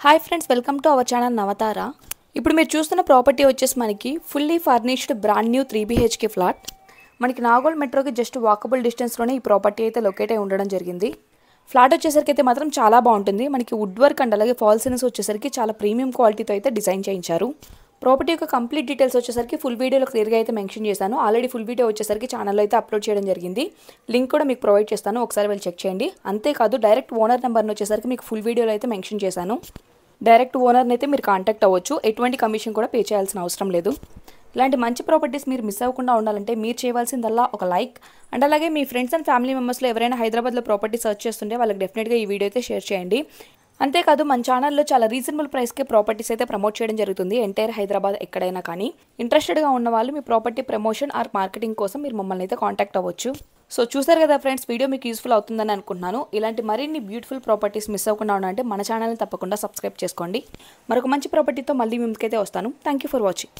Hi friends, welcome to our channel Navatara. ఇప్పుడు మీరు చూస్తున్న ప్రాపర్టీ వచ్చేసి మనకి fully furnished brand new 3 BHK flat. మనకి నాగోల్ మెట్రోకి జస్ట్ వాకబుల్ డిస్టెన్స్లోనే ఈ ప్రాపర్టీ అయితే లొకేట్ అయి ఉండడం జరిగింది. ఫ్లాట్ వచ్చేసరికి అయితే మాత్రం చాలా బాగుంటుంది. మనకి వుడ్ వర్క్ అండ్ అలాగే ఫాల్ సీలింగ్స్ వచ్చేసరికి చాలా ప్రీమియం క్వాలిటీతో అయితే డిజైన్ చేయించారు. ప్రాపర్టీ యొక్క కంప్లీట్ డీటెయిల్స్ వచ్చేసరికి ఫుల్ వీడియోలో క్లియర్గా అయితే మెన్షన్ చేశాను. ఆల్రెడీ ఫుల్ వీడియో వచ్చేసరికి ఛానల్లో అయితే అప్లోడ్ చేయడం జరిగింది. లింక్ కూడా మీకు ప్రొవైడ్ చేస్తాను, ఒకసారి వెళ్ళి చెక్ చేయండి. అంతేకాదు డైరెక్ట్ ఓనర్ నెంబర్ని వచ్చేసరికి మీకు ఫుల్ వీడియోలో అయితే మెన్షన్ చేశాను. డైరెక్ట్ ఓనర్ని అయితే మీరు కాంటాక్ట్ అవ్వచ్చు. ఎటువంటి కమిషన్ కూడా పే చేయాల్సిన అవసరం లేదు. ఇలాంటి మంచి ప్రాపర్టీస్ మీరు మిస్ అవ్వకుండా ఉండాలంటే మీరు చేయవలసిందల్లా ఒక లైక్ అండ్ అలాగే మీ ఫ్రెండ్స్ అండ్ ఫ్యామిలీ మెంబర్స్లో ఎవరైనా హైదరాబాద్లో ప్రాపర్టీ సర్చ్ చేస్తుంటే వాళ్ళకి డెఫినెట్గా ఈ వీడియో అయితే షేర్ చేయండి. అంతేకాదు మన ఛానల్లో చాలా రీజనబుల్ ప్రైస్కే ప్రాపర్టీస్ అయితే ప్రమోట్ చేయడం జరుగుతుంది ఎంటైర్ హైదరాబాద్ ఎక్కడైనా. కానీ ఇంట్రెస్టెడ్గా ఉన్న వాళ్ళు మీ ప్రాపర్టీ ప్రమోషన్ ఆర్ మార్కెటింగ్ కోసం మీరు మమ్మల్ని అయితే కాంటాక్ట్ అవ్వచ్చు. సో చూసారు కదా ఫ్రెండ్స్, వీడియో మీకు యూస్ఫుల్ అవుతుందని అనుకుంటున్నాను. ఇలాంటి మరిన్ని బ్యూటిఫుల్ ప్రాపర్టీస్ మిస్ అవ్వకుండా ఉండాలంటే మన ఛానల్ని తప్పకుండా సబ్స్క్రైబ్ చేసుకోండి. మరొక మంచి ప్రాపర్టీతో మళ్ళీ ముందుకైతే వస్తాను. Thank you for watching.